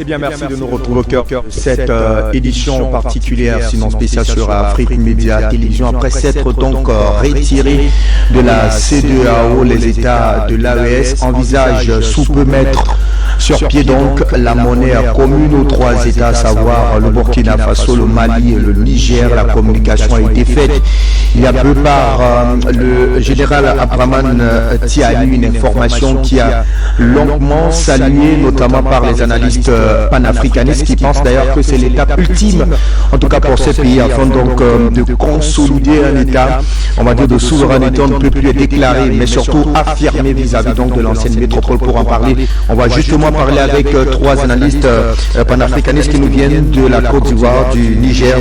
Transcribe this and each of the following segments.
Eh bien, merci de nous retrouver au cœur de cette édition particulière, sinon spéciale sur Afrique Média Télévision. Après s'être donc retiré de la CEDEAO, les États de l'AES envisagent sous peu mettre sur pied donc la monnaie commune aux trois États, à savoir le Burkina Faso, le Mali et le Niger. La communication a été faite il y a peu par le général Abdraman Tiani, une information qui a longuement salué, notamment par les analystes panafricanistes qui pensent d'ailleurs que c'est l'étape ultime, en tout cas pour ces pays, afin donc de consolider un État, on va dire, de souveraineté, on ne peut plus déclarer, mais surtout affirmer vis-à-vis donc de l'ancienne métropole. Pour en parler, on va justement parler avec trois analystes panafricanistes qui nous viennent de la Côte d'Ivoire, du Niger,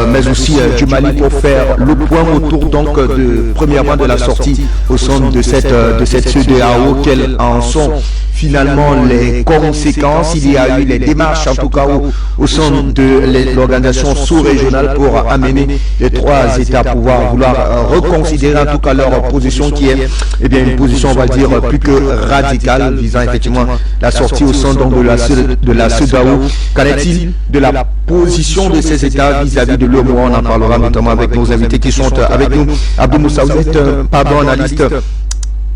mais aussi du Mali, pour faire le point autour donc premièrement de la sortie au sein de cette CEDEAO. Quelles en sont finalement les conséquences? Il y a eu les démarches, en tout cas au sein de l'organisation sous-régionale, pour amener les trois États à vouloir reconsidérer en tout cas leur position, qui est une position, on va dire, plus que radicale, visant effectivement la sortie au sein donc de la CEDEAO. Qu'en est-il de la position de ces États vis-à-vis de l'UEMOA? On en parlera notamment avec nos invités qui sont avec nous. Abdou Moussa, vous êtes analyste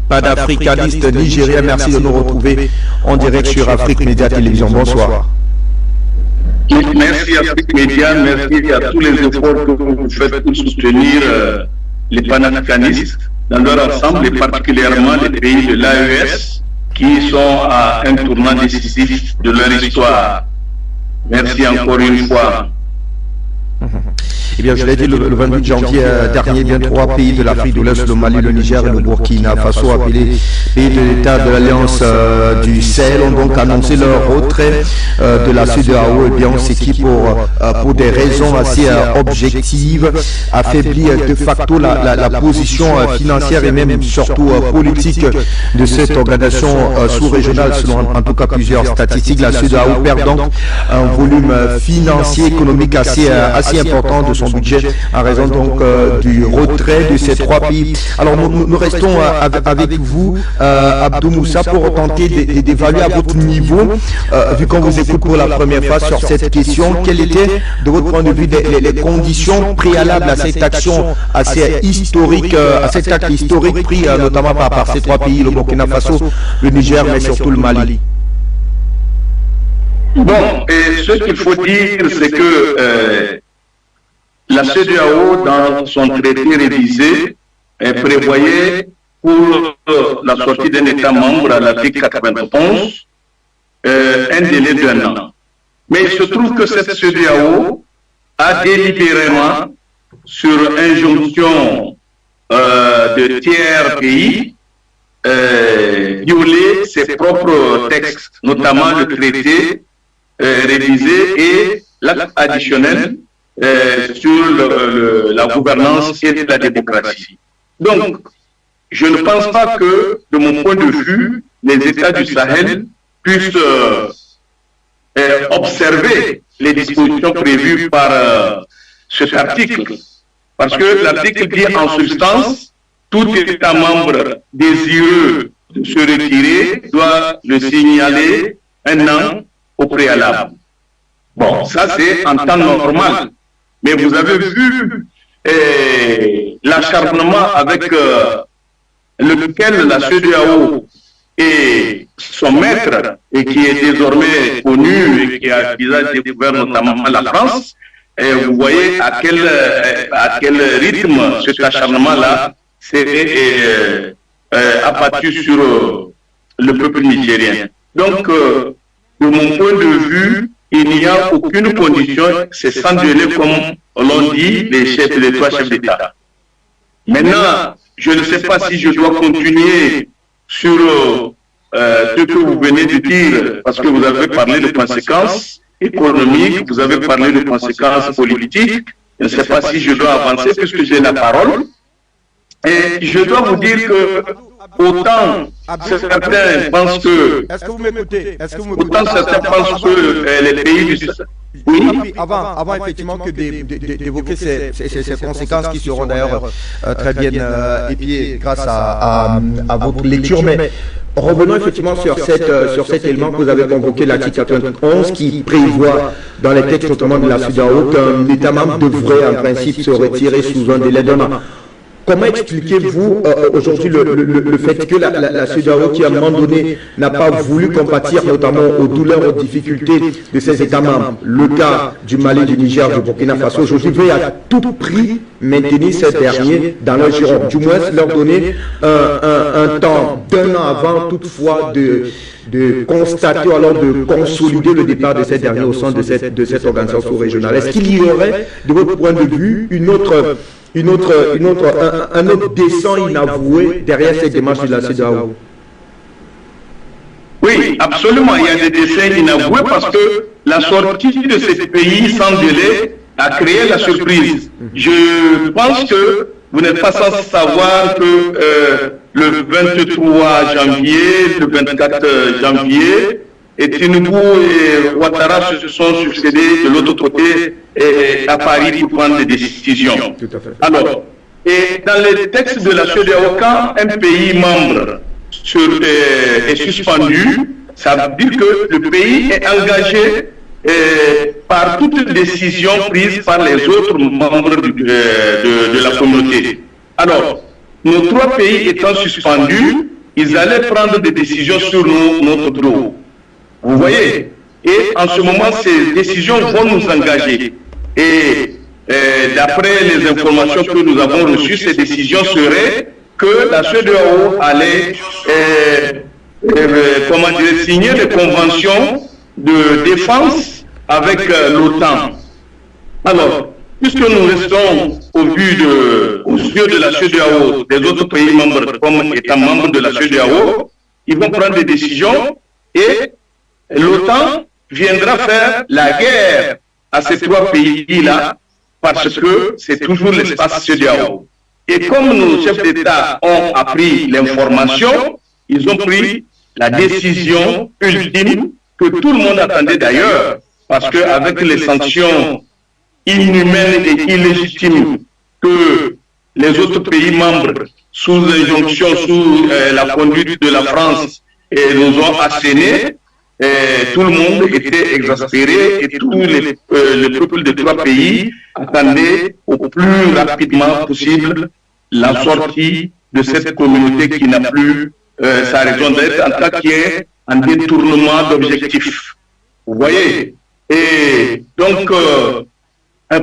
panafricaniste nigérien. Merci de nous retrouver en direct sur Afrique Média Télévision. Bonsoir. Merci Afrique Média, merci à tous les efforts que vous faites pour soutenir les panafricanistes dans leur ensemble, et particulièrement les pays de l'AES qui sont à un tournant décisif de leur histoire. Merci encore une fois. Eh bien, je l'ai dit, le 28 janvier dernier, bien trois pays de l'Afrique de l'Est, le Mali, le Niger et le Burkina Faso, appelés pays de l'État de l'Alliance du Sahel, ont donc annoncé leur retrait de la CEDEAO. Eh bien, c'est qui pour des raisons assez objectives, affaiblir de facto la position financière et même surtout politique de cette organisation sous-régionale. Selon en tout cas plusieurs statistiques, la CEDEAO perd donc un volume financier, économique assez important de son budget, en raison donc du retrait de ces trois pays. Alors nous restons avec vous, Abdou Moussa, pour tenter d'évaluer à votre niveau, vu qu'on vous écoute pour la première fois sur cette question, quelles étaient de votre point de vue les conditions préalables à cette action assez historique, à cet acte historique pris notamment par ces trois pays, le Burkina Faso, le Niger, mais surtout le Mali? Bon, et ce qu'il faut dire, c'est que la CEDEAO, dans son traité révisé, prévoyait pour la sortie d'un État membre à l'article 91 un délai d'1 an. Mais il se trouve que cette CEDEAO a délibérément, sur injonction de tiers pays, violé ses propres textes, notamment le traité révisé et l'acte additionnel sur la gouvernance et la démocratie. Donc, je ne pense pas que, de mon point de vue, les États du Sahel puissent observer les dispositions prévues par cet article. Parce que l'article dit en substance, tout État membre désireux de se retirer doit le signaler 1 an au préalable. Bon, ça c'est en temps normal. Mais vous avez vu l'acharnement avec lequel la CEDEAO et son maître, et qui est désormais connu et qui a déjà découvert notamment la France, et vous voyez à quel rythme cet acharnement-là s'est abattu sur le peuple nigérien. Donc, de mon point de vue, il n'y a aucune condition, c'est sans délai, comme l'ont dit les trois chefs d'État. Maintenant, je ne sais pas si je dois continuer sur ce que vous venez de dire, parce que vous avez parlé de conséquences économiques, vous avez parlé de conséquences politiques. Je ne sais pas si je dois avancer puisque j'ai la parole. Et je dois vous dire que autant certains pensent que... Est-ce que vous m'écoutez? Autant certains pensent que les pays du... Oui. Avant effectivement que d'évoquer ces conséquences qui seront d'ailleurs très bien épiées grâce à votre lecture, mais Revenons effectivement sur cet élément que vous avez convoqué, l'article 91, qui prévoit dans les textes notamment de la CEDEAO qu'un État membre devrait en principe se retirer sous un délai d'un an. Comment expliquez-vous aujourd'hui le fait que la CEDEAO, qui à un moment donné n'a pas voulu compatir notamment aux douleurs, aux difficultés de ses États membres, le cas du Mali, du Niger, du Burkina Faso, aujourd'hui veut à tout prix maintenir ces derniers dans leur giron, du moins leur donner un temps d'un an avant toutefois de constater ou alors de consolider le départ de ces derniers au sein de cette organisation sous-régionale. Est-ce qu'il y aurait, de votre point de vue, un autre dessein inavoué derrière cette démarche de la CEDEAO? Oui, absolument. Il y a des dessins inavoués parce que la sortie de ces pays sans délai a créé la surprise. Je pense que vous n'êtes pas sans savoir que le 23 janvier, le 24 janvier, et Tinubu et Ouattara se sont succédés de l'autre côté à Paris pour prendre des décisions. Tout à fait. Alors, et dans les textes de la CEDEAO, quand un pays membre est suspendu, ça veut dire que le pays est engagé par toute décision prise par les autres membres de la communauté. Alors, nos trois pays étant suspendus, ils allaient prendre des décisions sur notre dos. Vous voyez? Et en ce moment, ces décisions vont nous engager. Et d'après les informations que nous avons reçues, ces décisions seraient que la CEDEAO allait signer des conventions de défense avec l'OTAN. Alors, puisque nous restons aux yeux de la CEDEAO, des autres pays membres comme étant membres de la CEDEAO, ils vont prendre des décisions et l'OTAN viendra faire la guerre à ces trois pays-là parce que c'est toujours l'espace CEDEAO. Et comme nos chefs d'État ont appris l'information, ils ont pris la décision ultime que tout le monde attendait d'ailleurs, parce qu'avec les sanctions inhumaines et illégitimes que les autres pays membres, sous injonction, sous la conduite de la France, nous ont asséné, tout le monde était exaspéré et tous les peuples de trois pays attendaient au plus rapidement possible la sortie de cette communauté qui n'a plus sa raison d'être, en tant qu'il y ait un détournement d'objectifs. Vous voyez? Et donc,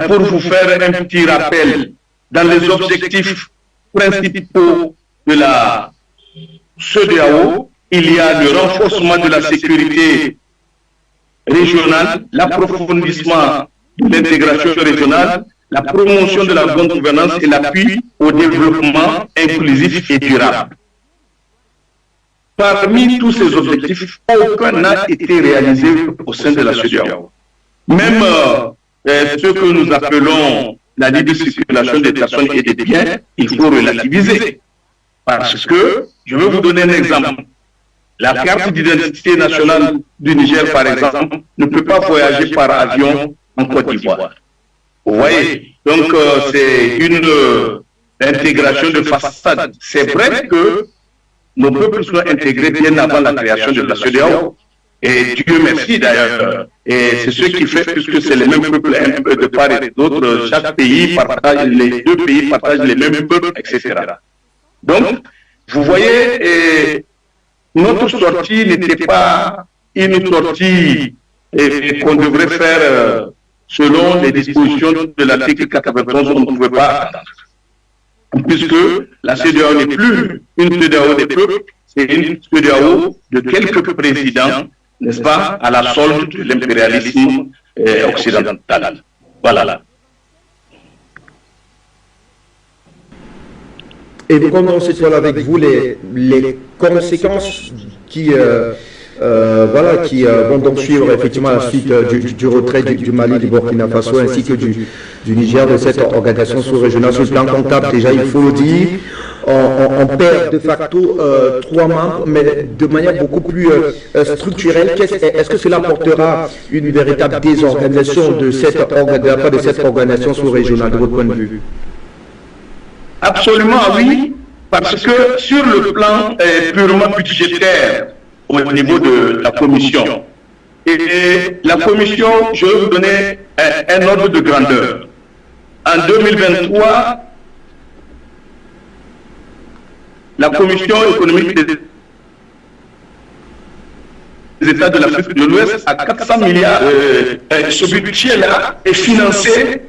pour vous faire un petit rappel, dans les objectifs principaux de la CEDEAO, il y a le renforcement de la sécurité régionale, l'approfondissement de l'intégration régionale, la promotion de la bonne gouvernance et l'appui au développement inclusif et durable. Parmi tous ces objectifs, aucun n'a été réalisé au sein de la CEDEAO. Même ce que nous appelons la libre circulation des personnes et des biens, il faut relativiser. Parce que, je vais vous donner un exemple. La carte d'identité nationale du Niger, par exemple, ne peut pas voyager par avion en Côte d'Ivoire. Vous voyez? Donc, c'est une intégration de façade. C'est vrai que nos peuples sont intégrés bien avant la création de la CEDEAO. Et Dieu merci d'ailleurs. Et c'est ce qui fait, puisque c'est les mêmes peuples un peu de part et d'autre, chaque pays partage, les deux pays partagent les mêmes peuples, etc. Donc, vous voyez, notre sortie n'était pas une sortie qu'on devrait faire selon les dispositions de l'article 91, on ne pouvait pas attendre. Puisque la CEDEAO n'est plus une CEDEAO des peuples, c'est une CEDEAO de quelques présidents, n'est-ce pas, à la solde de l'impérialisme occidental. Voilà. Et nous commençons cette fois avec vous les conséquences qui vont donc suivre effectivement la suite du retrait du Mali, du Burkina Faso ainsi que du Niger de cette organisation sous-régionale. Sur le plan comptable, déjà, il faut le dire, on perd de facto 3 membres, mais de manière beaucoup plus structurelle. Est-ce que cela portera une véritable désorganisation de la part de cette organisation sous-régionale, de votre point de vue? Absolument, oui. Parce que sur le plan purement budgétaire, au niveau de la commission, et la commission, je vais vous donner un ordre de grandeur. En 2023, la commission économique des États de l'Afrique de l'Ouest à 400 milliards. Ce budget-là est financé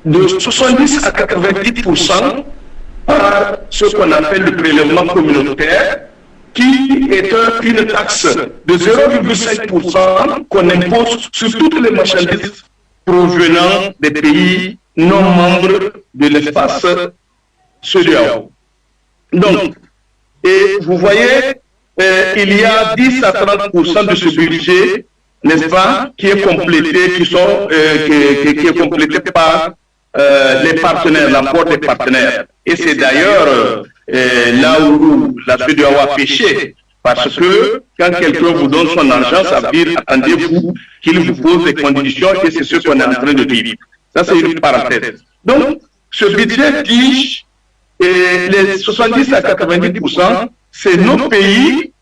de 70 à 90% par ce qu'on appelle le prélèvement communautaire, qui est une taxe de 0,5% qu'on impose sur toutes les marchandises provenant des pays non membres de l'espace CEDEAO. Donc, et vous voyez, il y a 10 à 30% de ce budget, n'est-ce pas, qui est complété, qui est complété par les partenaires, l'apport des partenaires. Et c'est d'ailleurs là où la CEDEAO a péché, parce que quand quelqu'un vous donne son argent, ça veut dire, attendez-vous qu'il vous pose des conditions, et c'est ce qu'on est en train de vivre. Ça, c'est une parenthèse. Donc, ce budget tige, et les 70 à 90%, c'est nos pays,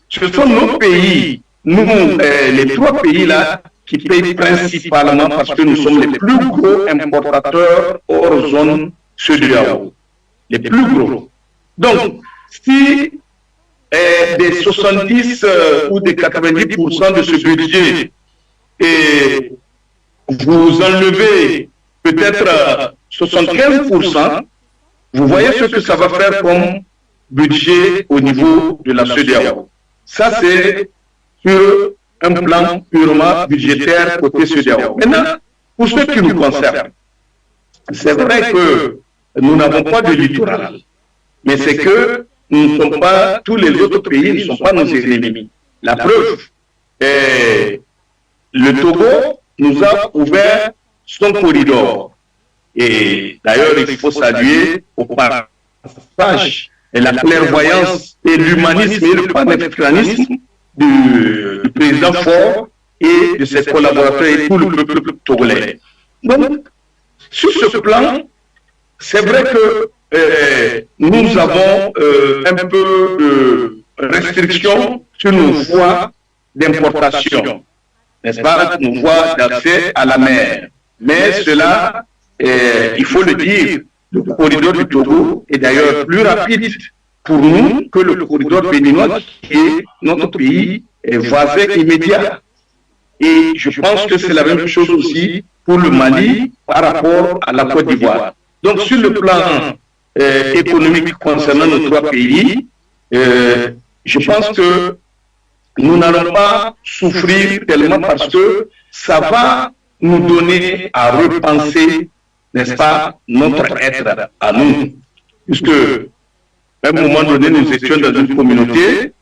ce sont nos pays, nous, les trois pays-là, qui payent principalement parce que nous sommes les plus gros importateurs hors zone CEDEAO. Les plus gros. Donc, si des 70 ou des 90% de ce budget, et vous enlevez peut-être 75%, vous voyez ce que ça va faire comme budget au niveau de la CEDEAO. Ça, c'est sur un plan purement budgétaire côté CEDEAO. Maintenant, pour ce qui nous concerne, c'est vrai que nous n'avons pas de littoral, mais c'est que nous ne sommes pas, tous les autres pays ne sont pas nos ennemis. La preuve, le Togo nous a ouvert son corridor. Et d'ailleurs, il faut saluer au passage la clairvoyance et l'humanisme et le panafricanisme du président Faure et de ses collaborateurs et tout le peuple togolais. Donc, sur ce plan, c'est vrai que nous avons un peu de restrictions sur nos voies d'importation, n'est-ce pas, nos voies d'accès à la mer. Mais cela, il faut le dire, le corridor du Togo est d'ailleurs plus rapide pour nous que le corridor béninois qui est notre pays voisin immédiat. Et je pense que c'est la même chose aussi pour le Mali par rapport à la Côte d'Ivoire. Donc sur le plan économique concernant nos trois pays, je pense que nous n'allons pas souffrir tellement parce que ça va nous donner à repenser, n'est-ce pas, notre être à nous. Puisque à un moment donné, nous étions dans une communauté,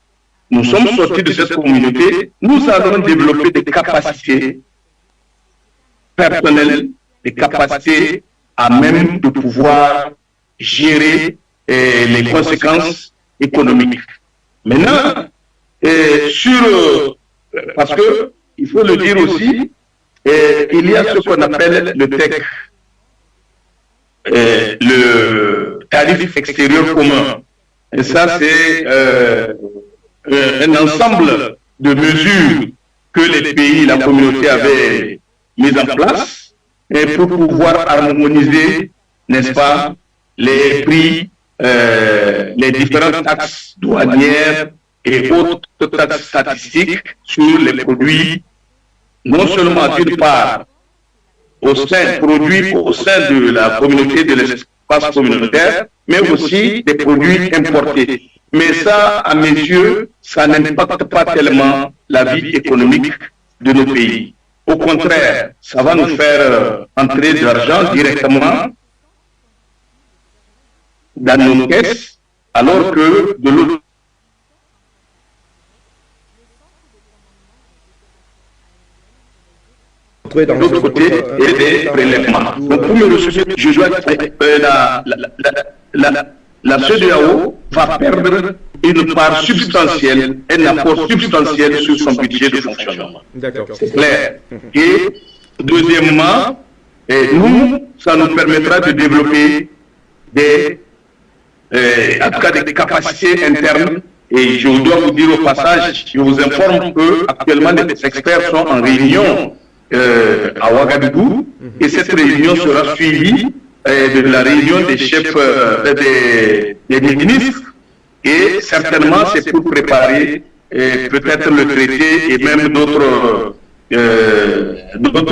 nous sommes sortis de cette communauté, nous allons développer des capacités personnelles, des capacités à même de pouvoir gérer les conséquences économiques. Maintenant, parce que, il faut le dire aussi, il y a ce qu'on appelle le TEC, le tarif extérieur commun. Et ça, c'est un ensemble de mesures que les pays, la communauté avait mises en place et pour pouvoir harmoniser, n'est-ce pas, les prix, les différentes taxes douanières et autres taxes statistiques sur les produits, non seulement d'une part produits au sein de la communauté de l'espace communautaire, mais aussi des produits importés. Mais ça, à mes yeux, ça n'impacte pas tellement la vie économique de nos pays. Au contraire, ça va nous faire entrer de l'argent directement dans nos caisses, alors que de l'autre côté, il y a des prélèvements. Donc, pour me recevoir, je dois la CEDEAO va perdre une part substantielle, un apport substantiel sur son budget de fonctionnement. C'est clair. Et deuxièmement, nous, ça nous permettra de développer des en tout cas des capacités internes. Et je dois vous dire au passage, je vous informe que actuellement les experts sont en réunion à Ouagadougou, et cette réunion sera suivie de la réunion des chefs des ministres, et certainement c'est pour préparer peut-être le traité et même d'autres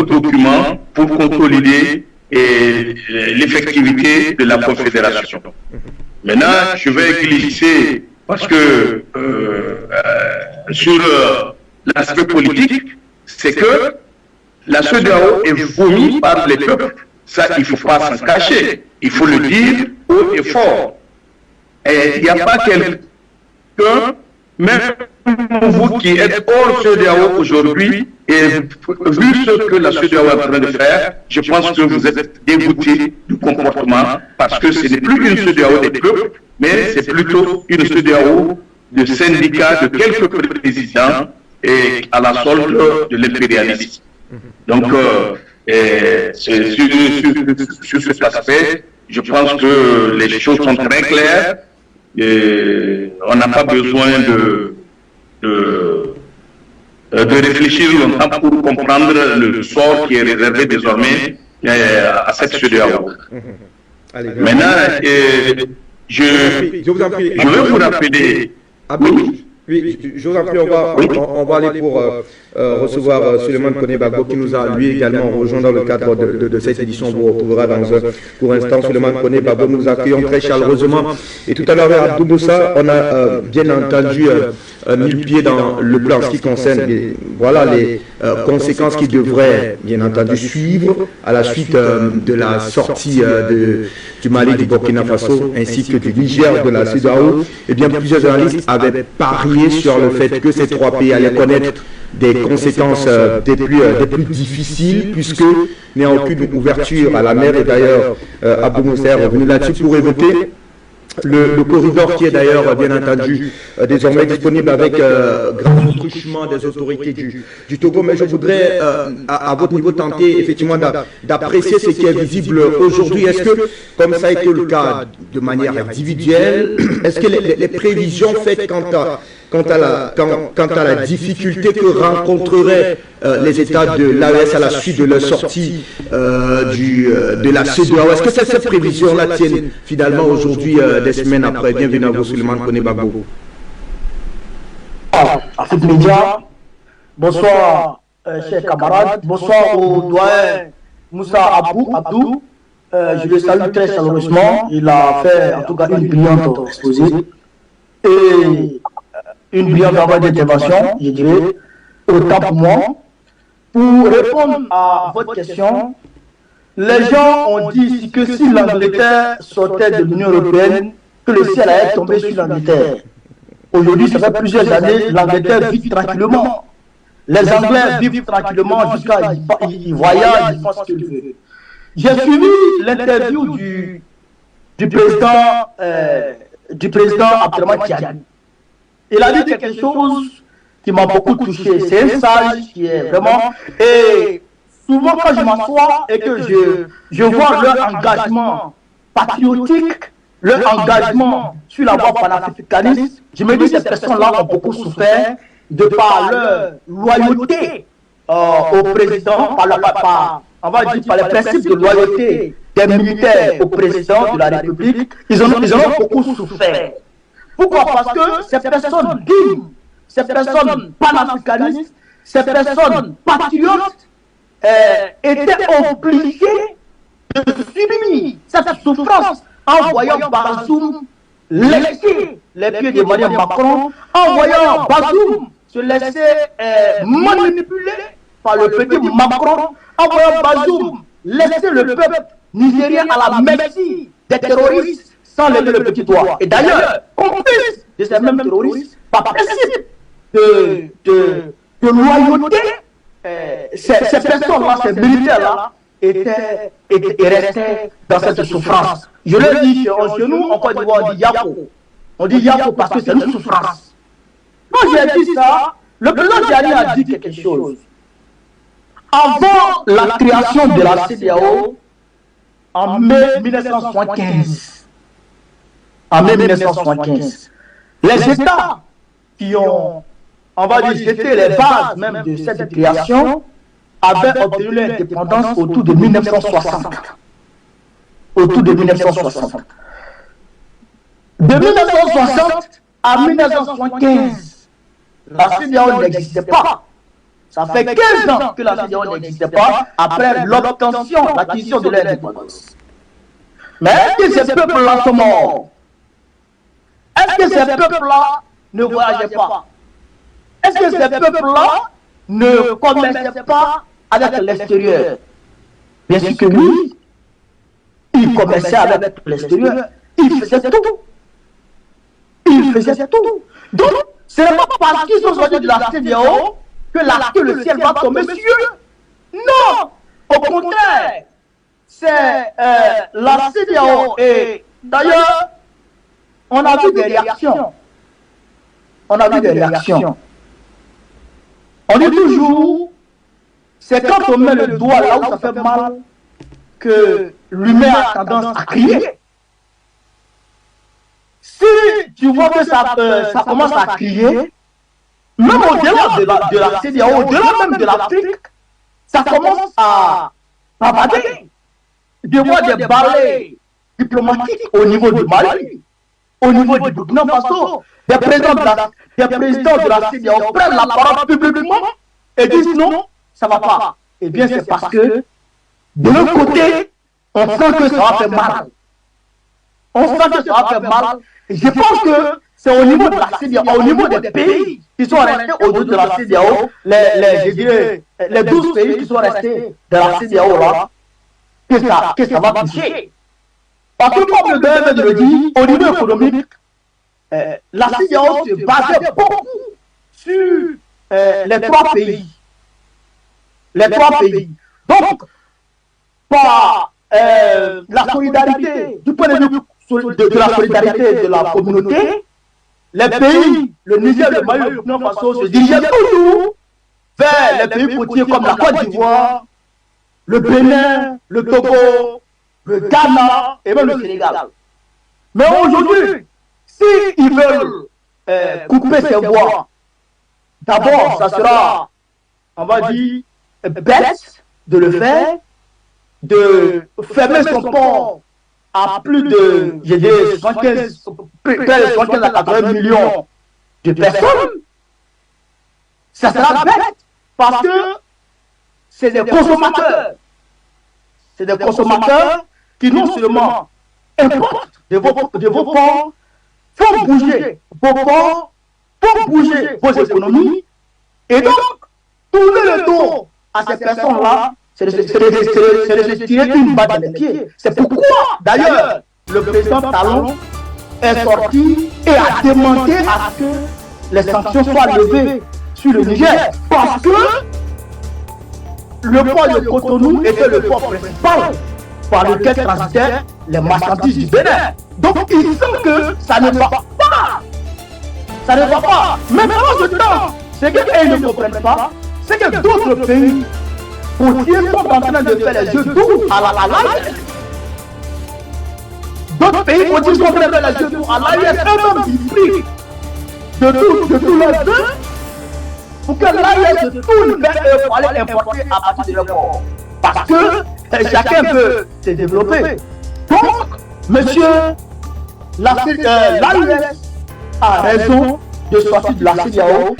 documents pour consolider l'effectivité de la Confédération. Maintenant, je vais glisser, parce que sur l'aspect politique, c'est que la CEDEAO est vomi par les peuples. Ça, il ne faut pas s'en cacher. Il faut le dire haut et fort. Et il n'y a pas quelqu'un, même vous qui êtes hors CEDEAO aujourd'hui, et vu ce que la CEDEAO est en train de faire, je pense que vous êtes dégoûté du comportement, parce que ce n'est plus une CEDEAO des peuples, mais c'est plutôt une CEDEAO de syndicats de quelques présidents et à la solde de l'impérialisme. Donc, sur cet aspect, je pense que les choses sont très claires. Et on n'a pas besoin de réfléchir longtemps pour comprendre le sort qui est réservé désormais à cette CEDEAO. Maintenant, je vais vous rappeler. Oui, je vous en prie, on va aller pour recevoir Suleiman Kone Bagbo, qui nous a lui également rejoint dans le cadre de cette édition. Vous retrouverez dans un court instant. Suleiman Kone Bagbo, nous accueillons très chaleureusement. Et tout à l'heure, à Abdou Moussa, on a bien entendu mis le pied dans le plan en ce qui concerne les conséquences qui devraient bien entendu suivre à la suite de la sortie du Mali, du Burkina Faso ainsi que du Niger de la CEDEAO. Eh bien, plusieurs analystes avaient parié sur le fait que ces trois pays allaient connaître des conséquences des plus difficiles, puisque il n'y a aucune ouverture à la mer. Et d'ailleurs, Abdou Moussa est revenu là-dessus pour évoquer le corridor qui est d'ailleurs, bien entendu, désormais disponible avec grand truchement des autorités du Togo. Mais je voudrais, à votre niveau, tenter effectivement d'apprécier ce qui est visible aujourd'hui. Est-ce que, comme ça a été le cas de manière individuelle, est-ce que les prévisions faites quant à la difficulté que rencontreraient les États de l'AES à la suite de leur sortie de la CEDEAO, est-ce que ces prévisions-là tiennent finalement aujourd'hui, des semaines après? Bienvenue à vous, Suleiman Kone Bagbo. Afrique Média, bonsoir, chers camarades, bonsoir au doyen Moussa Abdou. Je le salue très chaleureusement. Il a fait en tout cas une brillante exposé et une brillante d'intervention, je dirais, autant pour moi. Pour répondre à votre question, les gens ont dit que si l'Angleterre sortait de l'Union européenne, que le ciel allait tomber sur l'Angleterre. Aujourd'hui, ça fait plusieurs années, l'Angleterre vit tranquillement. Les Anglais vivent tranquillement jusqu'à ils voyagent, ils font ce qu'ils veulent. J'ai suivi l'interview du président Abdelrahmane Tiani. Il a dit quelque chose qui m'a beaucoup touché. C'est un sage qui est vraiment... Et souvent quand je m'assois et que je vois leur engagement patriotique, leur engagement sur la voie panafricaniste, je me dis que ces personnes-là ont beaucoup souffert de par leur loyauté au président, on va dire par les principes de loyauté des militaires au président de la République. Ils en ont beaucoup souffert. Pourquoi? Parce que ces personnes dignes, ces personnes panafricanistes, ces personnes patriotes étaient obligées de subir cette souffrance en voyant Bazoum laisser les pieds d'Emmanuel Macron, en voyant Bazoum se laisser manipuler par le petit Macron, en voyant Bazoum laisser le peuple nigérien à la merci des terroristes sans lever le petit doigt. Et d'ailleurs, complice de ces mêmes terroristes, par principe de loyauté, ces personnes-là, ces militaires-là, étaient restés dans cette souffrance. Je le dis, chez nous, en Côte d'Ivoire, on dit Yako. On dit Yako parce que c'est une souffrance. Quand j'ai dit ça, le président Tiani a dit quelque chose. Avant la création de la CEDEAO, en mai 1975, en 1975. Les États qui ont, on va dire, jeté les bases même de cette création avaient obtenu l'indépendance autour de 1960. Autour de 1960. De 1960 à 1975, la CEDEAO n'existait pas. Ça fait 15 ans que la CEDEAO n'existait pas après l'obtention, l'acquisition de l'indépendance. Mais est-ce que ces peuples-là sont morts? Est-ce que ces peuples-là ne voyageaient pas? Est-ce que ces peuples-là ne commerçaient pas avec l'extérieur? Bien sûr que oui. Ils commerçaient avec l'extérieur. Ils faisaient tout. Ils faisaient tout. Donc, ce n'est pas parce qu'ils sont sortis de la CEDEAO que le ciel va tomber sur eux. Non! Au contraire, c'est la CEDEAO. Et d'ailleurs, on a vu des réactions. On a vu des réactions. On dit toujours, c'est quand on met le doigt là où ça fait mal que l'humain a tendance à crier. Si tu vois que ça commence à crier, même au-delà de la CEDEAO, au-delà même de l'Afrique, ça commence à bavarder. Je vois des balais diplomatiques au niveau du Mali, au niveau du Burkina Faso, des présidents de la CEDEAO prennent la parole publiquement et disent non, ça ne va pas. Eh bien, c'est parce que de l'autre côté, on sent que ça va faire mal. On sent que ça va faire mal. Et je pense que c'est au niveau de la CEDEAO, au niveau des pays qui sont restés au-dessus de la CEDEAO, les 12 pays qui sont restés de la CEDEAO là, que ça va toucher. Parce que comme le gouvernement le dit, au niveau économique, la CEDEAO se basait beaucoup sur les 3 pays. Les 3 pays. Donc, par la solidarité, du point de vue de la solidarité de la communauté, les pays, le Niger, le Mali, le Burkina Faso se dirigeaient toujours vers les pays côtiers comme la Côte d'Ivoire, le Bénin, le Togo, le Ghana et même le Sénégal. Mais aujourd'hui, s'ils veulent couper ces voies, d'abord, ça sera, on va dire, bête de le faire, de fermer son port à plus de, je dirais, 75 à 80 millions de personnes. Ça sera bête parce que c'est des consommateurs. C'est des consommateurs qui non seulement importent de vos ports, font bouger vos ports, font bouger vos économies. Et donc, tourner le dos à ces personnes-là, c'est de se tirer une balle dans les pieds. C'est pourquoi, d'ailleurs, le président Talon est sorti et a demandé à ce que les sanctions soient levées sur le Niger. Parce que le port de Cotonou était le port principal par lequel transitaient les marchandises du Bénin. Donc, il semble que ça ne va pas. Ça ne va pas. Mais pendant ce temps, ce qu'ils ne comprennent pas, c'est que d'autres pays côtiers sont en train de faire les jeux doux à l'AIS. D'autres pays côtiers sont en train de faire les jeux doux à l'AIS. Eux-mêmes, ils prient de tout leur vœu pour que l'AIS se tourne vers eux pour aller importer à partir de leur port. Parce que chacun peut se développer. Donc, monsieur, l'AIS a raison de sortir de la CEDEAO.